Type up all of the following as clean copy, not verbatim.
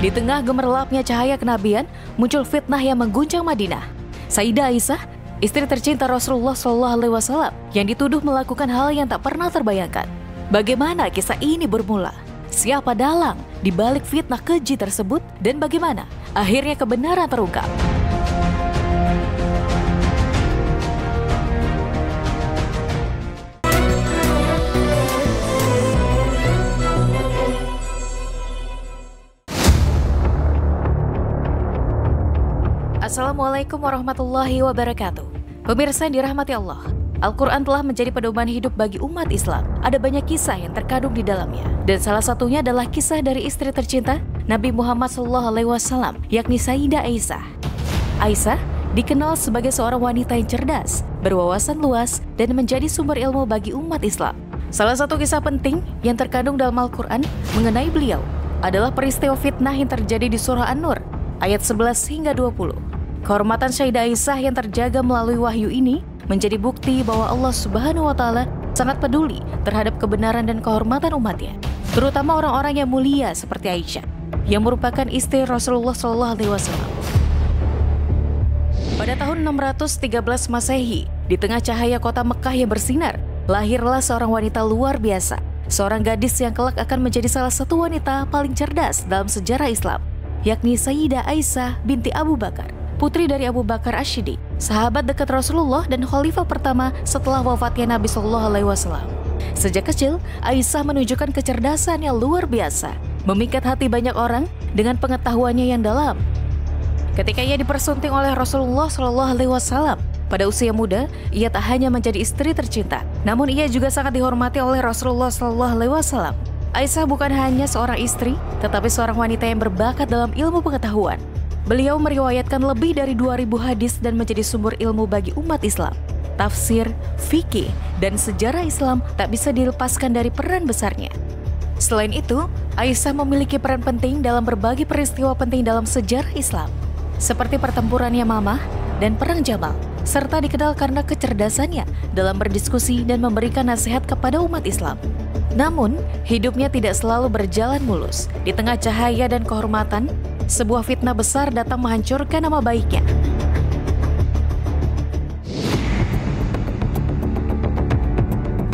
Di tengah gemerlapnya cahaya kenabian, muncul fitnah yang mengguncang Madinah. Sayyidah Aisyah, istri tercinta Rasulullah SAW, yang dituduh melakukan hal yang tak pernah terbayangkan. Bagaimana kisah ini bermula? Siapa dalang di balik fitnah keji tersebut? Dan bagaimana akhirnya kebenaran terungkap? Assalamualaikum warahmatullahi wabarakatuh. Pemirsa yang dirahmati Allah, Al-Quran telah menjadi pedoman hidup bagi umat Islam. Ada banyak kisah yang terkandung di dalamnya, dan salah satunya adalah kisah dari istri tercinta Nabi Muhammad SAW, yakni Sayyidah Aisyah. Aisyah dikenal sebagai seorang wanita yang cerdas, berwawasan luas, dan menjadi sumber ilmu bagi umat Islam. Salah satu kisah penting yang terkandung dalam Al-Quran mengenai beliau adalah peristiwa fitnah yang terjadi di surah An-Nur, ayat 11 hingga 20. Kehormatan Sayyidah Aisyah yang terjaga melalui wahyu ini menjadi bukti bahwa Allah Subhanahu wa Ta'ala sangat peduli terhadap kebenaran dan kehormatan umatnya, terutama orang-orang yang mulia seperti Aisyah, yang merupakan istri Rasulullah SAW. Pada tahun 613 Masehi, di tengah cahaya kota Mekah yang bersinar, lahirlah seorang wanita luar biasa, seorang gadis yang kelak akan menjadi salah satu wanita paling cerdas dalam sejarah Islam, yakni Sayyidah Aisyah binti Abu Bakar, putri dari Abu Bakar Ash-Shiddiq, sahabat dekat Rasulullah dan khalifah pertama setelah wafatnya Nabi SAW. Sejak kecil, Aisyah menunjukkan kecerdasan yang luar biasa, memikat hati banyak orang dengan pengetahuannya yang dalam. Ketika ia dipersunting oleh Rasulullah SAW pada usia muda, ia tak hanya menjadi istri tercinta, namun ia juga sangat dihormati oleh Rasulullah SAW. Aisyah bukan hanya seorang istri, tetapi seorang wanita yang berbakat dalam ilmu pengetahuan. Beliau meriwayatkan lebih dari 2000 hadis dan menjadi sumber ilmu bagi umat Islam. Tafsir, fikih, dan sejarah Islam tak bisa dilepaskan dari peran besarnya. Selain itu, Aisyah memiliki peran penting dalam berbagai peristiwa penting dalam sejarah Islam, seperti pertempuran Yamamah dan Perang Jamal, serta dikenal karena kecerdasannya dalam berdiskusi dan memberikan nasihat kepada umat Islam. Namun, hidupnya tidak selalu berjalan mulus. Di tengah cahaya dan kehormatan, sebuah fitnah besar datang menghancurkan nama baiknya.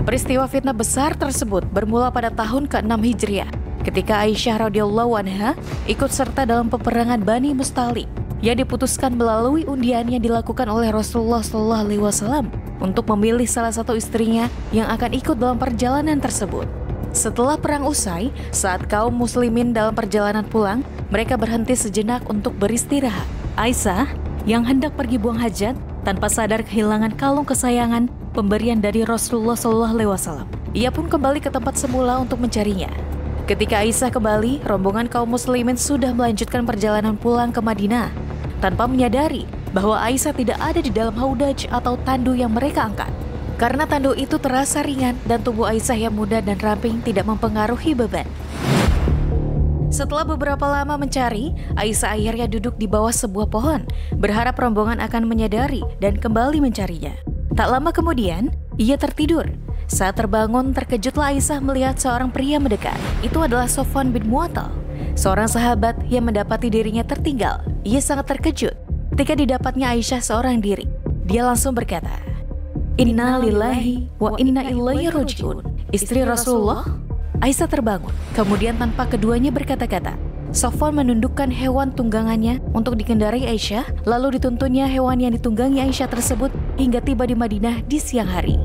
Peristiwa fitnah besar tersebut bermula pada tahun ke-6 Hijriah, ketika Aisyah radhiyallahu anha ikut serta dalam peperangan Bani Mustalik yang diputuskan melalui undian yang dilakukan oleh Rasulullah SAW untuk memilih salah satu istrinya yang akan ikut dalam perjalanan tersebut. Setelah perang usai, saat kaum muslimin dalam perjalanan pulang, mereka berhenti sejenak untuk beristirahat. Aisyah yang hendak pergi buang hajat tanpa sadar kehilangan kalung kesayangan pemberian dari Rasulullah SAW. Ia pun kembali ke tempat semula untuk mencarinya. Ketika Aisyah kembali, rombongan kaum muslimin sudah melanjutkan perjalanan pulang ke Madinah tanpa menyadari bahwa Aisyah tidak ada di dalam haudaj atau tandu yang mereka angkat. Karena tandu itu terasa ringan dan tubuh Aisyah yang muda dan ramping tidak mempengaruhi beban. Setelah beberapa lama mencari, Aisyah akhirnya duduk di bawah sebuah pohon, berharap rombongan akan menyadari dan kembali mencarinya. Tak lama kemudian, ia tertidur. Saat terbangun, terkejutlah Aisyah melihat seorang pria mendekat. Itu adalah Sofwan bin Mu'attal, seorang sahabat yang mendapati dirinya tertinggal. Ia sangat terkejut ketika didapatnya Aisyah seorang diri. Dia langsung berkata, "Inna lillahi wa inna ilaihi raji'un." Istri Rasulullah. Aisyah terbangun. Kemudian tanpa keduanya berkata-kata, Sofwan menundukkan hewan tunggangannya untuk dikendarai Aisyah, lalu dituntunnya hewan yang ditunggangi Aisyah tersebut hingga tiba di Madinah di siang hari.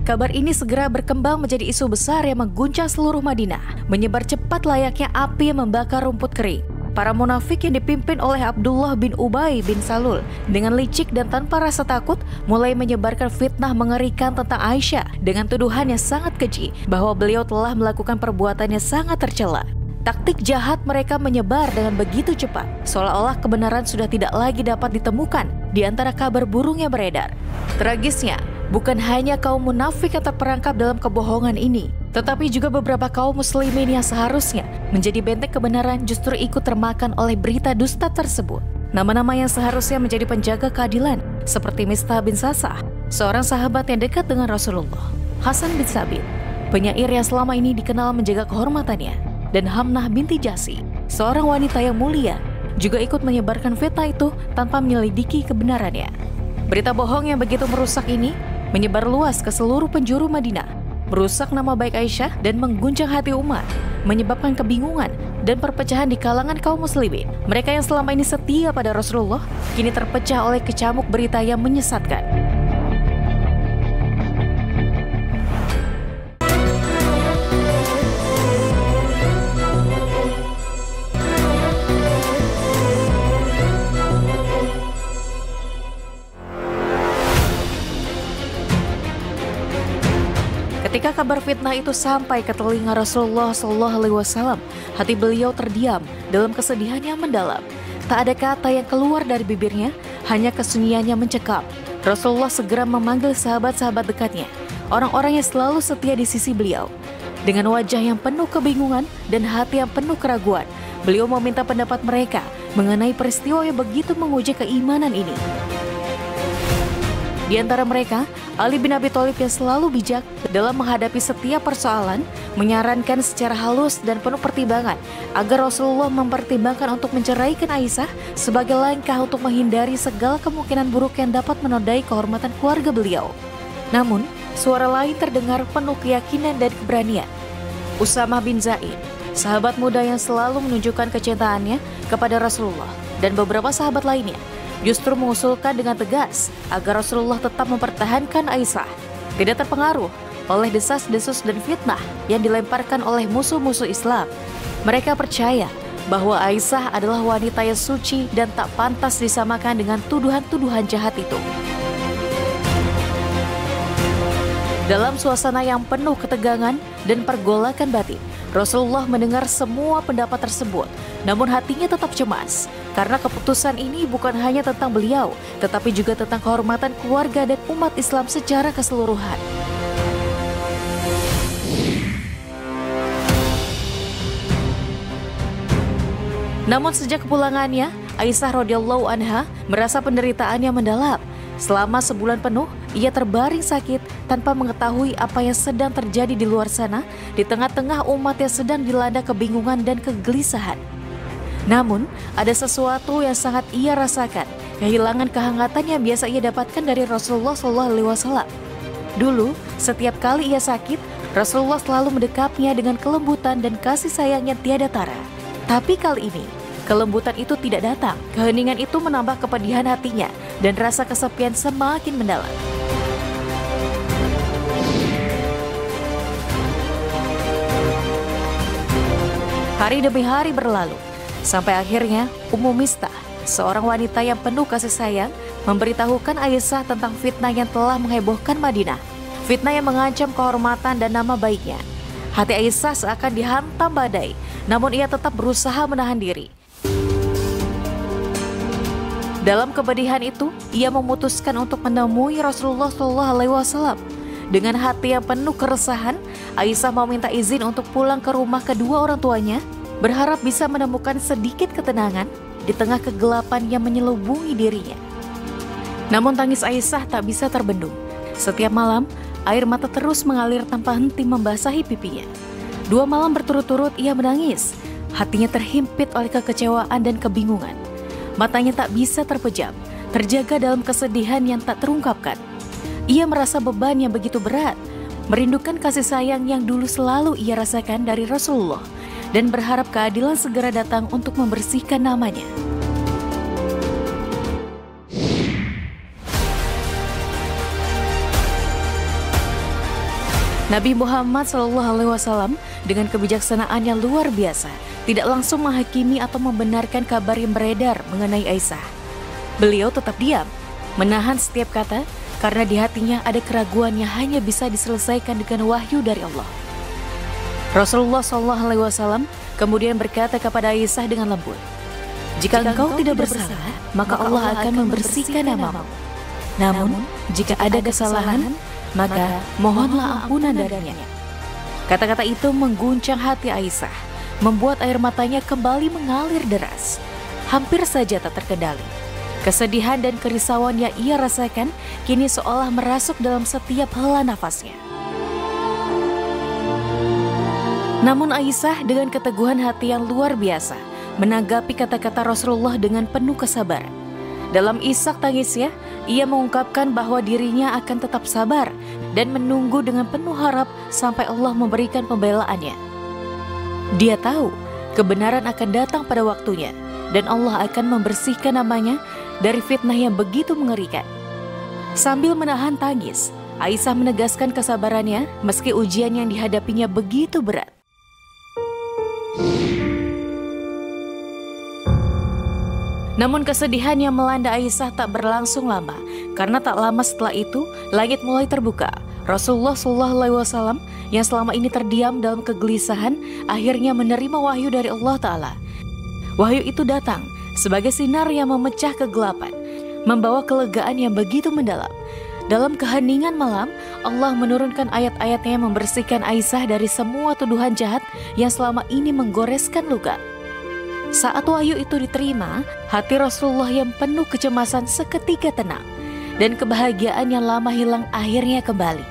Kabar ini segera berkembang menjadi isu besar yang mengguncang seluruh Madinah, menyebar cepat layaknya api yang membakar rumput kering. Para munafik yang dipimpin oleh Abdullah bin Ubay bin Salul dengan licik dan tanpa rasa takut mulai menyebarkan fitnah mengerikan tentang Aisyah dengan tuduhan yang sangat keji bahwa beliau telah melakukan perbuatannya sangat tercela. Taktik jahat mereka menyebar dengan begitu cepat, seolah-olah kebenaran sudah tidak lagi dapat ditemukan di antara kabar burung yang beredar. Tragisnya, bukan hanya kaum munafik yang terperangkap dalam kebohongan ini, tetapi juga beberapa kaum muslimin yang seharusnya menjadi benteng kebenaran justru ikut termakan oleh berita dusta tersebut. Nama-nama yang seharusnya menjadi penjaga keadilan seperti Mistah bin Sasah, seorang sahabat yang dekat dengan Rasulullah, Hasan bin Sabit, penyair yang selama ini dikenal menjaga kehormatannya, dan Hamnah binti Jahsy, seorang wanita yang mulia, juga ikut menyebarkan fitnah itu tanpa menyelidiki kebenarannya. Berita bohong yang begitu merusak ini menyebar luas ke seluruh penjuru Madinah, merusak nama baik Aisyah dan mengguncang hati umat, menyebabkan kebingungan dan perpecahan di kalangan kaum muslimin. Mereka yang selama ini setia pada Rasulullah kini terpecah oleh kecamuk berita yang menyesatkan. Ketika kabar fitnah itu sampai ke telinga Rasulullah SAW, hati beliau terdiam dalam kesedihan yang mendalam. Tak ada kata yang keluar dari bibirnya, hanya kesunyiannya mencekam. Rasulullah segera memanggil sahabat-sahabat dekatnya, orang-orang yang selalu setia di sisi beliau. Dengan wajah yang penuh kebingungan dan hati yang penuh keraguan, beliau meminta pendapat mereka mengenai peristiwa yang begitu menguji keimanan ini. Di antara mereka, Ali bin Abi Thalib yang selalu bijak dalam menghadapi setiap persoalan, menyarankan secara halus dan penuh pertimbangan agar Rasulullah mempertimbangkan untuk menceraikan Aisyah sebagai langkah untuk menghindari segala kemungkinan buruk yang dapat menodai kehormatan keluarga beliau. Namun, suara lain terdengar penuh keyakinan dan keberanian. Usamah bin Zaid, sahabat muda yang selalu menunjukkan kecintaannya kepada Rasulullah, dan beberapa sahabat lainnya, justru mengusulkan dengan tegas agar Rasulullah tetap mempertahankan Aisyah, tidak terpengaruh oleh desas-desus dan fitnah yang dilemparkan oleh musuh-musuh Islam. Mereka percaya bahwa Aisyah adalah wanita yang suci dan tak pantas disamakan dengan tuduhan-tuduhan jahat itu. Dalam suasana yang penuh ketegangan dan pergolakan batin, Rasulullah mendengar semua pendapat tersebut, namun hatinya tetap cemas, karena keputusan ini bukan hanya tentang beliau, tetapi juga tentang kehormatan keluarga dan umat Islam secara keseluruhan. Namun sejak kepulangannya, Aisyah radhiyallahu anha merasa penderitaannya mendalam. Selama sebulan penuh, ia terbaring sakit tanpa mengetahui apa yang sedang terjadi di luar sana, di tengah-tengah umat yang sedang dilanda kebingungan dan kegelisahan. Namun, ada sesuatu yang sangat ia rasakan, kehilangan kehangatan yang biasa ia dapatkan dari Rasulullah SAW. Dulu, setiap kali ia sakit, Rasulullah selalu mendekapnya dengan kelembutan dan kasih sayang yang tiada tara. Tapi kali ini, kelembutan itu tidak datang. Keheningan itu menambah kepedihan hatinya dan rasa kesepian semakin mendalam. Hari demi hari berlalu, sampai akhirnya Ummu Mistah, seorang wanita yang penuh kasih sayang, memberitahukan Aisyah tentang fitnah yang telah menghebohkan Madinah. Fitnah yang mengancam kehormatan dan nama baiknya. Hati Aisyah seakan dihantam badai, namun ia tetap berusaha menahan diri. Dalam kepedihan itu, ia memutuskan untuk menemui Rasulullah SAW. Dengan hati yang penuh keresahan, Aisyah meminta izin untuk pulang ke rumah kedua orang tuanya, berharap bisa menemukan sedikit ketenangan di tengah kegelapan yang menyelubungi dirinya. Namun tangis Aisyah tak bisa terbendung. Setiap malam, air mata terus mengalir tanpa henti membasahi pipinya. 2 malam berturut-turut ia menangis, hatinya terhimpit oleh kekecewaan dan kebingungan. Matanya tak bisa terpejam, terjaga dalam kesedihan yang tak terungkapkan. Ia merasa beban yang begitu berat, merindukan kasih sayang yang dulu selalu ia rasakan dari Rasulullah, dan berharap keadilan segera datang untuk membersihkan namanya. Nabi Muhammad SAW dengan kebijaksanaan yang luar biasa tidak langsung menghakimi atau membenarkan kabar yang beredar mengenai Aisyah. Beliau tetap diam, menahan setiap kata, karena di hatinya ada keraguan yang hanya bisa diselesaikan dengan wahyu dari Allah. Rasulullah SAW kemudian berkata kepada Aisyah dengan lembut, "Jika engkau tidak bersalah, maka Allah akan membersihkan namamu. Namun, jika ada kesalahan, maka mohonlah ampunan darinya." Kata-kata itu mengguncang hati Aisyah, membuat air matanya kembali mengalir deras. Hampir saja tak terkendali. Kesedihan dan kerisauan yang ia rasakan kini seolah merasuk dalam setiap hela nafasnya. Namun Aisyah dengan keteguhan hati yang luar biasa menanggapi kata-kata Rasulullah dengan penuh kesabaran. Dalam isak tangisnya, ia mengungkapkan bahwa dirinya akan tetap sabar dan menunggu dengan penuh harap sampai Allah memberikan pembelaannya. Dia tahu kebenaran akan datang pada waktunya dan Allah akan membersihkan namanya dari fitnah yang begitu mengerikan. Sambil menahan tangis, Aisyah menegaskan kesabarannya meski ujian yang dihadapinya begitu berat. Namun kesedihan yang melanda Aisyah tak berlangsung lama, karena tak lama setelah itu langit mulai terbuka. Rasulullah SAW yang selama ini terdiam dalam kegelisahan akhirnya menerima wahyu dari Allah Ta'ala. Wahyu itu datang sebagai sinar yang memecah kegelapan, membawa kelegaan yang begitu mendalam. Dalam keheningan malam, Allah menurunkan ayat-ayatnya yang membersihkan Aisyah dari semua tuduhan jahat yang selama ini menggoreskan luka. Saat wahyu itu diterima, hati Rasulullah yang penuh kecemasan seketika tenang, dan kebahagiaan yang lama hilang akhirnya kembali.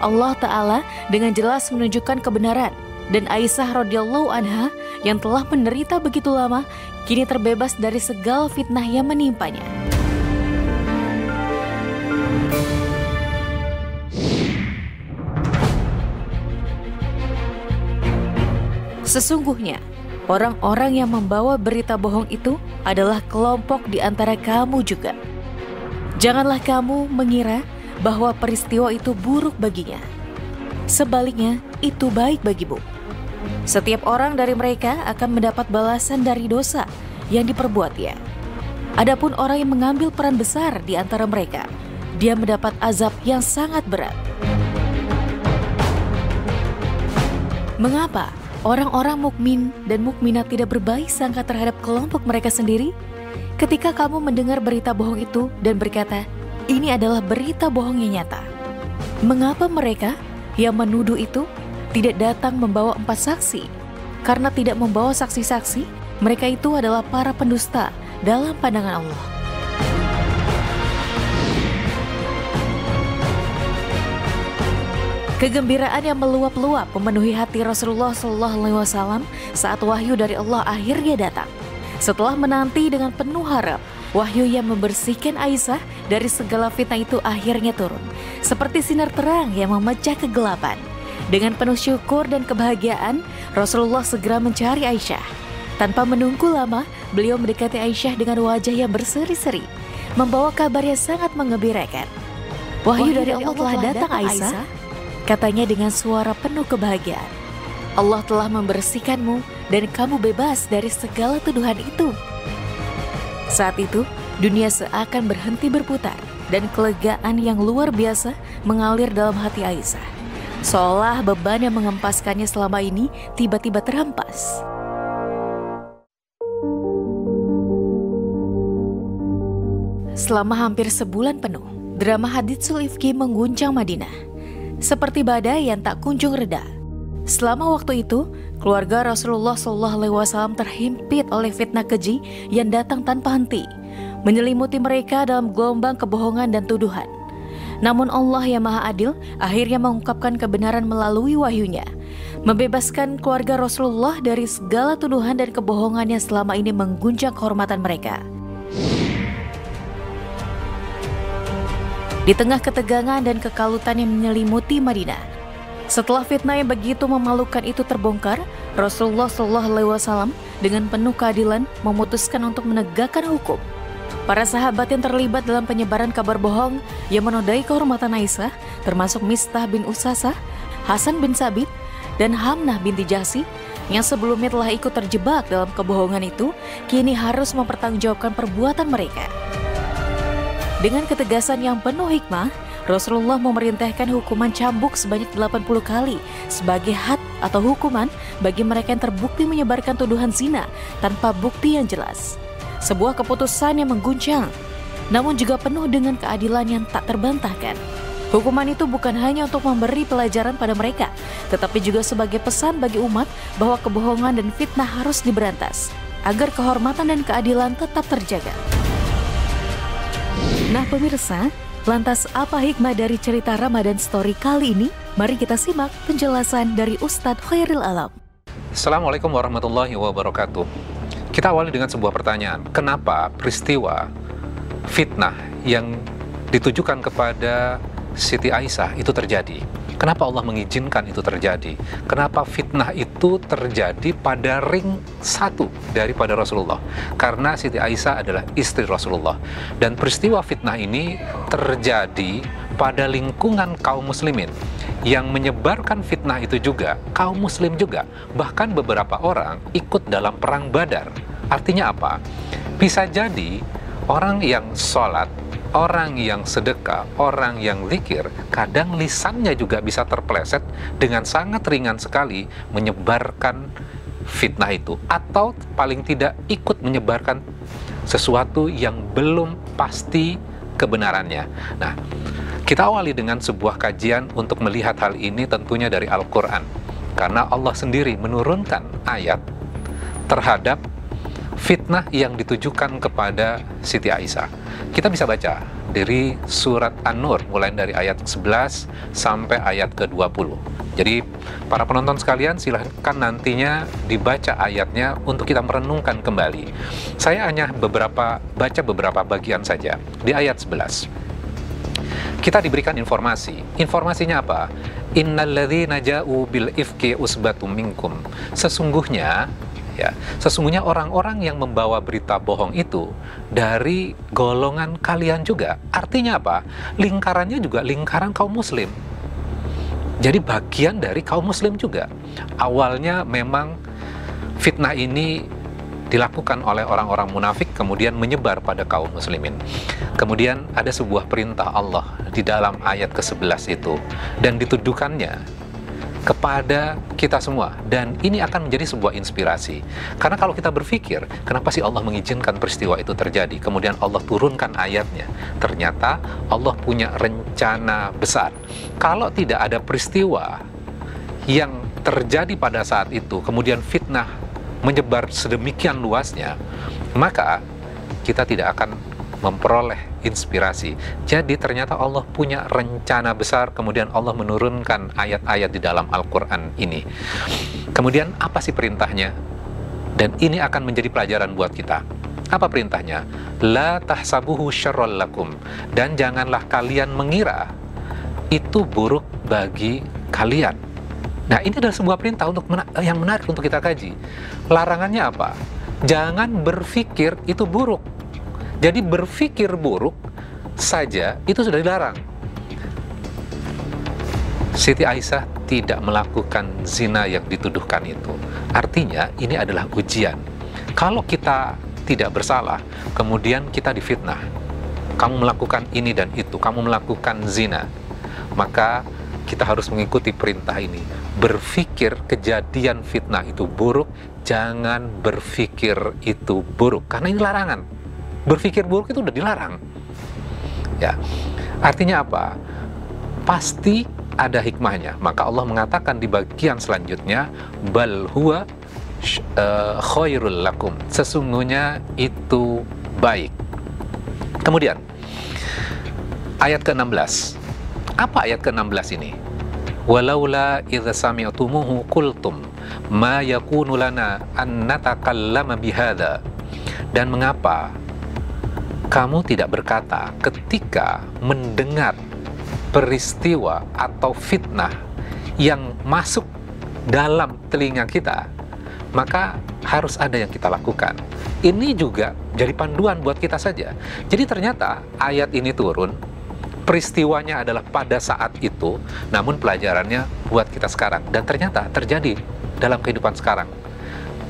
Allah Ta'ala dengan jelas menunjukkan kebenaran, dan Aisyah radhiyallahu anha yang telah menderita begitu lama, kini terbebas dari segala fitnah yang menimpanya. Sesungguhnya, orang-orang yang membawa berita bohong itu adalah kelompok di antara kamu juga. Janganlah kamu mengira bahwa peristiwa itu buruk baginya. Sebaliknya, itu baik bagimu. Setiap orang dari mereka akan mendapat balasan dari dosa yang diperbuatnya. Adapun orang yang mengambil peran besar di antara mereka, dia mendapat azab yang sangat berat. Mengapa orang-orang mukmin dan mukminat tidak berbaik sangka terhadap kelompok mereka sendiri? Ketika kamu mendengar berita bohong itu dan berkata, ini adalah berita bohong yang nyata. Mengapa mereka yang menuduh itu tidak datang membawa 4 saksi? Karena tidak membawa saksi-saksi, mereka itu adalah para pendusta dalam pandangan Allah. Kegembiraan yang meluap-luap memenuhi hati Rasulullah SAW saat wahyu dari Allah akhirnya datang. Setelah menanti dengan penuh harap, wahyu yang membersihkan Aisyah dari segala fitnah itu akhirnya turun, seperti sinar terang yang memecah kegelapan. Dengan penuh syukur dan kebahagiaan, Rasulullah segera mencari Aisyah. Tanpa menunggu lama, beliau mendekati Aisyah dengan wajah yang berseri-seri, membawa kabar yang sangat menggembirakan. Wahyu dari Allah telah datang, Aisyah, katanya dengan suara penuh kebahagiaan. Allah telah membersihkanmu dan kamu bebas dari segala tuduhan itu. Saat itu, dunia seakan berhenti berputar dan kelegaan yang luar biasa mengalir dalam hati Aisyah. Seolah beban yang mengempaskannya selama ini tiba-tiba terhempas. Selama hampir sebulan penuh, drama Haditsul Ifki mengguncang Madinah seperti badai yang tak kunjung reda. Selama waktu itu, keluarga Rasulullah SAW terhimpit oleh fitnah keji yang datang tanpa henti, menyelimuti mereka dalam gelombang kebohongan dan tuduhan. Namun Allah yang Maha Adil akhirnya mengungkapkan kebenaran melalui wahyunya, membebaskan keluarga Rasulullah dari segala tuduhan dan kebohongan yang selama ini mengguncang kehormatan mereka. Di tengah ketegangan dan kekalutan yang menyelimuti Madinah, setelah fitnah yang begitu memalukan itu terbongkar, Rasulullah SAW dengan penuh keadilan memutuskan untuk menegakkan hukum. Para sahabat yang terlibat dalam penyebaran kabar bohong yang menodai kehormatan Aisyah, termasuk Mistah bin Usasah, Hasan bin Sabit, dan Hamnah binti Jahsy, yang sebelumnya telah ikut terjebak dalam kebohongan itu, kini harus mempertanggungjawabkan perbuatan mereka. Dengan ketegasan yang penuh hikmah, Rasulullah memerintahkan hukuman cambuk sebanyak 80 kali sebagai had atau hukuman bagi mereka yang terbukti menyebarkan tuduhan zina tanpa bukti yang jelas. Sebuah keputusan yang mengguncang, namun juga penuh dengan keadilan yang tak terbantahkan. Hukuman itu bukan hanya untuk memberi pelajaran pada mereka, tetapi juga sebagai pesan bagi umat bahwa kebohongan dan fitnah harus diberantas, agar kehormatan dan keadilan tetap terjaga. Nah pemirsa, lantas apa hikmah dari cerita Ramadan Story kali ini? Mari kita simak penjelasan dari Ustadz Khairil Alam. Assalamualaikum warahmatullahi wabarakatuh. Kita awali dengan sebuah pertanyaan. Kenapa peristiwa fitnah yang ditujukan kepada Siti Aisyah itu terjadi? Kenapa Allah mengizinkan itu terjadi? Kenapa fitnah itu terjadi pada ring satu daripada Rasulullah? Karena Siti Aisyah adalah istri Rasulullah. Dan peristiwa fitnah ini terjadi pada lingkungan kaum muslimin. Yang menyebarkan fitnah itu juga kaum muslim juga. Bahkan beberapa orang ikut dalam perang Badar. Artinya apa? Bisa jadi orang yang sholat, orang yang sedekah, orang yang zikir, kadang lisannya juga bisa terpeleset dengan sangat ringan sekali menyebarkan fitnah itu. Atau paling tidak ikut menyebarkan sesuatu yang belum pasti kebenarannya. Nah, kita awali dengan sebuah kajian untuk melihat hal ini tentunya dari Al-Quran. Karena Allah sendiri menurunkan ayat terhadap fitnah yang ditujukan kepada Siti Aisyah. Kita bisa baca dari surat An-Nur, mulai dari ayat 11 sampai ayat ke-20. Jadi, para penonton sekalian, silahkan nantinya dibaca ayatnya untuk kita merenungkan kembali. Saya hanya baca beberapa bagian saja. Di ayat 11. Kita diberikan informasi. Informasinya apa? Innalladzina ja'u bil ifki usbatum minkum. Sesungguhnya orang-orang yang membawa berita bohong itu dari golongan kalian juga. Artinya apa? Lingkarannya juga lingkaran kaum muslim. Jadi bagian dari kaum muslim juga. Awalnya memang fitnah ini dilakukan oleh orang-orang munafik, kemudian menyebar pada kaum muslimin. Kemudian ada sebuah perintah Allah di dalam ayat ke-11 itu, dan dituduhkannya kepada kita semua. Dan ini akan menjadi sebuah inspirasi. Karena kalau kita berpikir, kenapa sih Allah mengizinkan peristiwa itu terjadi? Kemudian Allah turunkan ayatnya. Ternyata Allah punya rencana besar. Kalau tidak ada peristiwa yang terjadi pada saat itu, kemudian fitnah menyebar sedemikian luasnya, maka kita tidak akan memperoleh inspirasi. Jadi ternyata Allah punya rencana besar, kemudian Allah menurunkan ayat-ayat di dalam Al-Quran ini. Kemudian apa sih perintahnya? Dan ini akan menjadi pelajaran buat kita. Apa perintahnya? La tahsabuhu syarrol lakum. Dan janganlah kalian mengira itu buruk bagi kalian. Nah, ini adalah sebuah perintah yang menarik untuk kita kaji. Larangannya apa? Jangan berpikir itu buruk. Jadi berpikir buruk saja itu sudah dilarang. Siti Aisyah tidak melakukan zina yang dituduhkan itu. Artinya ini adalah ujian. Kalau kita tidak bersalah, kemudian kita difitnah. Kamu melakukan ini dan itu, kamu melakukan zina. Maka kita harus mengikuti perintah ini. Berpikir kejadian fitnah itu buruk, jangan berpikir itu buruk. Karena ini larangan. Berpikir buruk itu udah dilarang. Ya, artinya apa? Pasti ada hikmahnya. Maka Allah mengatakan di bagian selanjutnya, bal huwa khairul lakum. Sesungguhnya itu baik. Kemudian, ayat ke-16. Apa ayat ke-16 ini? Walaula idza sami'tumuhu qultum ma yakunu lana an natakallama bihadza. Dan mengapa kamu tidak berkata ketika mendengar peristiwa atau fitnah yang masuk dalam telinga kita, maka harus ada yang kita lakukan. Ini juga jadi panduan buat kita saja. Jadi ternyata ayat ini turun, peristiwanya adalah pada saat itu, namun pelajarannya buat kita sekarang. Dan ternyata terjadi dalam kehidupan sekarang.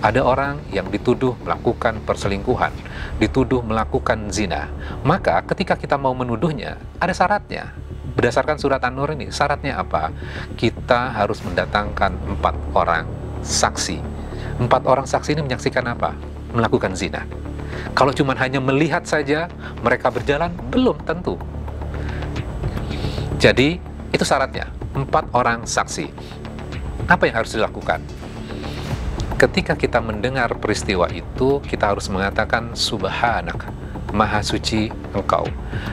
Ada orang yang dituduh melakukan perselingkuhan, dituduh melakukan zina. Maka ketika kita mau menuduhnya, ada syaratnya. Berdasarkan surat An-Nur ini, syaratnya apa? Kita harus mendatangkan 4 orang saksi. 4 orang saksi ini menyaksikan apa? Melakukan zina. Kalau cuma hanya melihat saja, mereka berjalan, belum tentu. Jadi, itu syaratnya, 4 orang saksi. Apa yang harus dilakukan? Ketika kita mendengar peristiwa itu, kita harus mengatakan subhanak, Maha suci Engkau.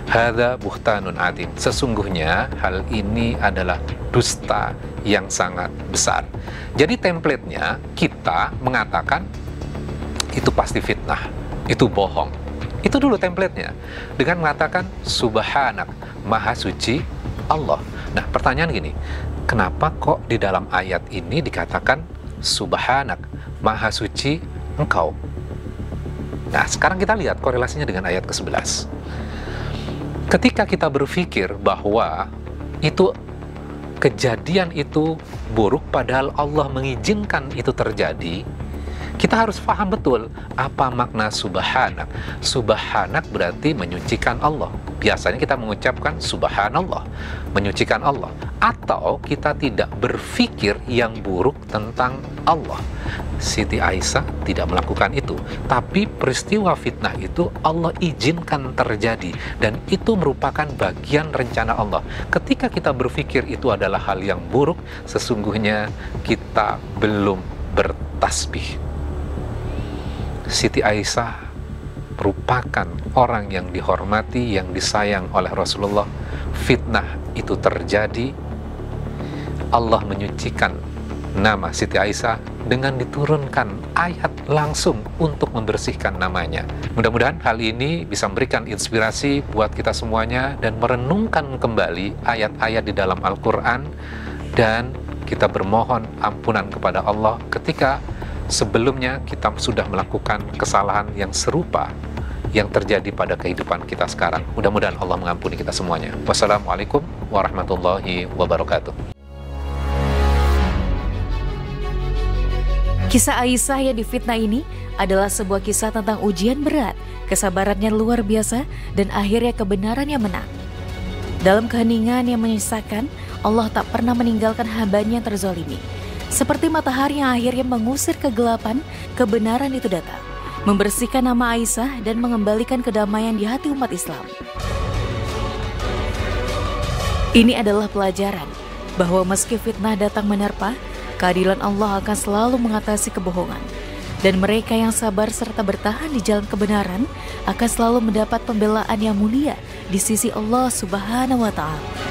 Hadza buhtanun adzim. Sesungguhnya hal ini adalah dusta yang sangat besar. Jadi template-nya kita mengatakan itu pasti fitnah, itu bohong. Itu dulu template-nya. Dengan mengatakan subhanak, maha suci Allah. Nah, pertanyaan gini, kenapa kok di dalam ayat ini dikatakan subhanak, maha suci Engkau? Nah, sekarang kita lihat korelasinya dengan ayat ke-11. Ketika kita berpikir bahwa itu kejadian itu buruk padahal Allah mengizinkan itu terjadi, kita harus paham betul apa makna subhanak. Subhanak berarti menyucikan Allah. Biasanya kita mengucapkan subhanallah, menyucikan Allah. Atau kita tidak berpikir yang buruk tentang Allah. Siti Aisyah tidak melakukan itu. Tapi peristiwa fitnah itu Allah izinkan terjadi. Dan itu merupakan bagian rencana Allah. Ketika kita berpikir itu adalah hal yang buruk, sesungguhnya kita belum bertasbih. Siti Aisyah merupakan orang yang dihormati, yang disayang oleh Rasulullah. Fitnah itu terjadi, Allah menyucikan nama Siti Aisyah dengan diturunkan ayat langsung untuk membersihkan namanya. Mudah-mudahan hal ini bisa memberikan inspirasi buat kita semuanya dan merenungkan kembali ayat-ayat di dalam Al-Quran, dan kita bermohon ampunan kepada Allah ketika sebelumnya kita sudah melakukan kesalahan yang serupa yang terjadi pada kehidupan kita sekarang. Mudah-mudahan Allah mengampuni kita semuanya. Wassalamualaikum warahmatullahi wabarakatuh. Kisah Aisyah yang difitnah ini adalah sebuah kisah tentang ujian berat, kesabarannya luar biasa, dan akhirnya kebenaran yang menang. Dalam keheningan yang menyisakan, Allah tak pernah meninggalkan hambanya yang terzalimi. Seperti matahari yang akhirnya mengusir kegelapan, kebenaran itu datang, membersihkan nama Aisyah dan mengembalikan kedamaian di hati umat Islam. Ini adalah pelajaran bahwa meski fitnah datang menerpa, keadilan Allah akan selalu mengatasi kebohongan. Dan mereka yang sabar serta bertahan di jalan kebenaran akan selalu mendapat pembelaan yang mulia di sisi Allah Subhanahu wa Ta'ala.